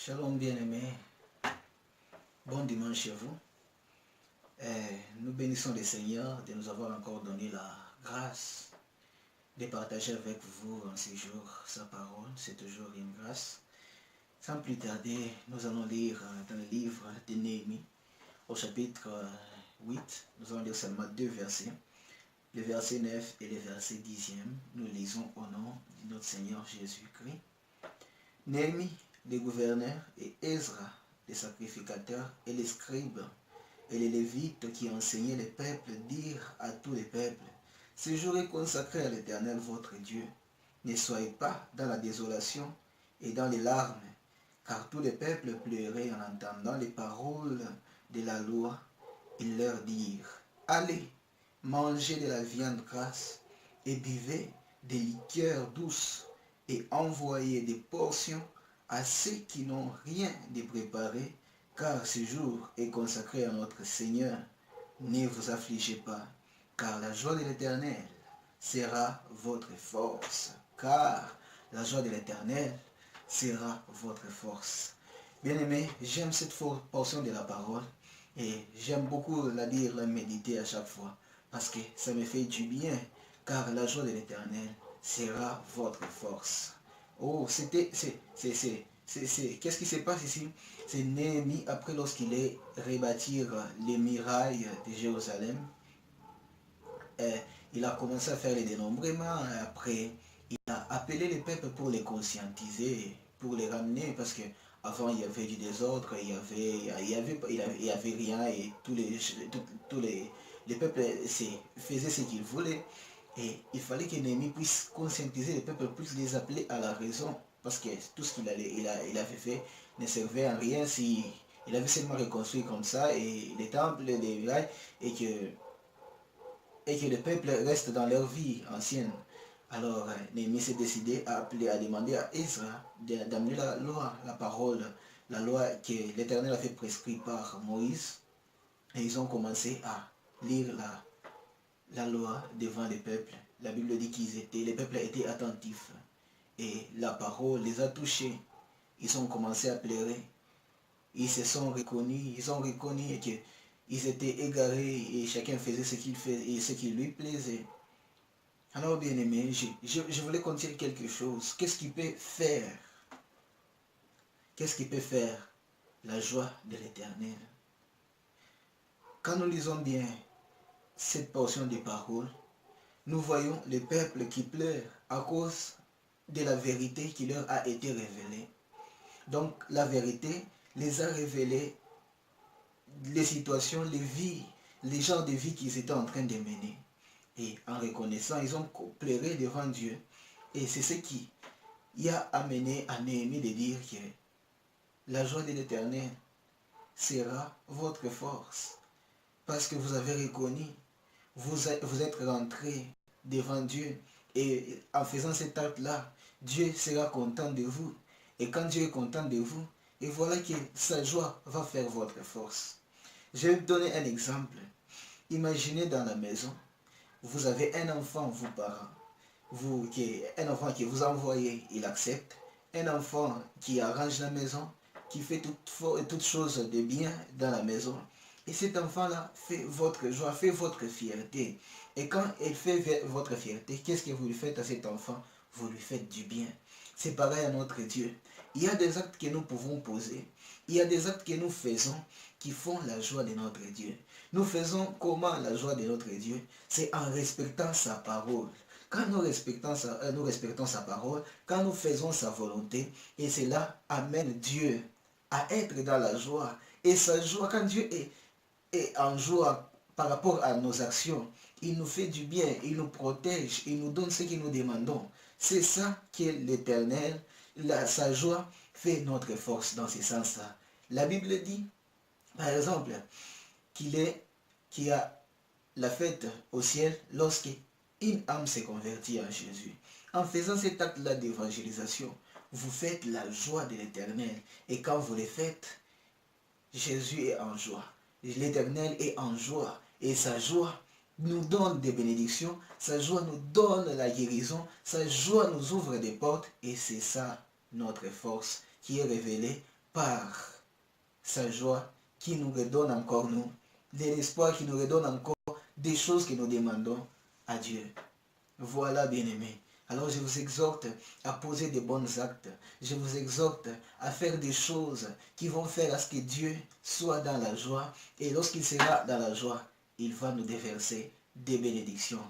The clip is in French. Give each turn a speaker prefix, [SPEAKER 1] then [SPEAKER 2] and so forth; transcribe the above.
[SPEAKER 1] Shalom bien-aimés, bon dimanche à vous. Nous bénissons le Seigneur de nous avoir encore donné la grâce de partager avec vous en ces jours sa parole. C'est toujours une grâce. Sans plus tarder, nous allons lire dans le livre de Néhémie, au chapitre 8. Nous allons lire seulement deux versets, le verset 9 et le verset 10e. Nous lisons au nom de notre Seigneur Jésus-Christ. Néhémie, les gouverneurs, et Ezra, les sacrificateurs, et les scribes, et les lévites qui enseignaient le peuple, dirent à tous les peuples: ce jour est consacré à l'Éternel votre Dieu. Ne soyez pas dans la désolation et dans les larmes, car tous les peuples pleuraient en entendant les paroles de la loi. Ils leur dirent: allez, mangez de la viande grasse, et buvez des liqueurs douces, et envoyez des portions à ceux qui n'ont rien de préparé, car ce jour est consacré à notre Seigneur. Ne vous affligez pas, car la joie de l'Éternel sera votre force. Car la joie de l'Éternel sera votre force. Bien-aimés, j'aime cette portion de la parole et j'aime beaucoup la lire, la méditer à chaque fois, parce que ça me fait du bien, car la joie de l'Éternel sera votre force. Oh, qu'est-ce qui se passe ici? C'est Néhémie, après lorsqu'il est rebâtir les murailles de Jérusalem, il a commencé à faire les dénombrements. Après, il a appelé les peuples pour les conscientiser, pour les ramener, parce que avant il y avait du désordre, il y avait rien, et les peuples faisaient ce qu'ils voulaient. Et il fallait que Néhémie puisse conscientiser les peuples, puisse les appeler à la raison, parce que tout ce qu'il avait fait ne servait à rien si il avait seulement reconstruit comme ça, et les temples, les villages, et que le peuple reste dans leur vie ancienne. Alors Néhémie s'est décidé à appeler, à demander à Ezra d'amener la loi, la parole, la loi que l'Éternel a fait prescrire par Moïse. Et ils ont commencé à lire la loi devant les peuples. La Bible dit les peuples étaient attentifs. Et la parole les a touchés. Ils ont commencé à pleurer. Ils se sont reconnus. Ils ont reconnu qu'ils étaient égarés et chacun faisait ce qu'il faisait et ce qui lui plaisait. Alors bien aimé, je voulais continuer quelque chose. Qu'est-ce qui peut faire? Qu'est-ce qui peut faire la joie de l'Éternel? Quand nous lisons bien cette portion des paroles, nous voyons les peuples qui pleurent à cause de la vérité qui leur a été révélée. Donc la vérité les a révélé les situations, les vies, les genres de vie qu'ils étaient en train de mener. Et en reconnaissant, ils ont pleuré devant Dieu. Et c'est ce qui a amené à Néhémie de dire que la joie de l'Éternel sera votre force. Parce que vous avez reconnu, vous êtes rentré devant Dieu. Et en faisant cet acte-là, Dieu sera content de vous. Et quand Dieu est content de vous, et voilà que sa joie va faire votre force. Je vais vous donner un exemple. Imaginez dans la maison, vous avez un enfant, vous parents, un enfant que vous envoyez, il accepte. Un enfant qui arrange la maison, qui fait toutes choses de bien dans la maison. Et cet enfant-là fait votre joie, fait votre fierté. Et quand il fait votre fierté, qu'est-ce que vous lui faites à cet enfant? Vous lui faites du bien. C'est pareil à notre Dieu. Il y a des actes que nous pouvons poser. Il y a des actes que nous faisons qui font la joie de notre Dieu. Nous faisons comment la joie de notre Dieu? C'est en respectant sa parole. Quand nous respectons sa parole, quand nous faisons sa volonté, et cela amène Dieu à être dans la joie. Et sa joie, quand Dieu est en joie par rapport à nos actions, il nous fait du bien, il nous protège, il nous donne ce que nous demandons. C'est ça que l'Éternel, sa joie, fait notre force dans ce sens-là. La Bible dit, par exemple, qu'il y a la fête au ciel lorsque une âme s'est convertie en Jésus. En faisant cet acte-là d'évangélisation, vous faites la joie de l'Éternel. Et quand vous le faites, Jésus est en joie. L'Éternel est en joie. Et sa joie nous donne des bénédictions. Sa joie nous donne la guérison. Sa joie nous ouvre des portes. Et c'est ça notre force qui est révélée par sa joie qui nous redonne encore, nous, de l'espoir qui nous redonne encore des choses que nous demandons à Dieu. Voilà, bien-aimés. Alors je vous exhorte à poser de bons actes. Je vous exhorte à faire des choses qui vont faire à ce que Dieu soit dans la joie. Et lorsqu'il sera dans la joie, il va nous déverser des bénédictions.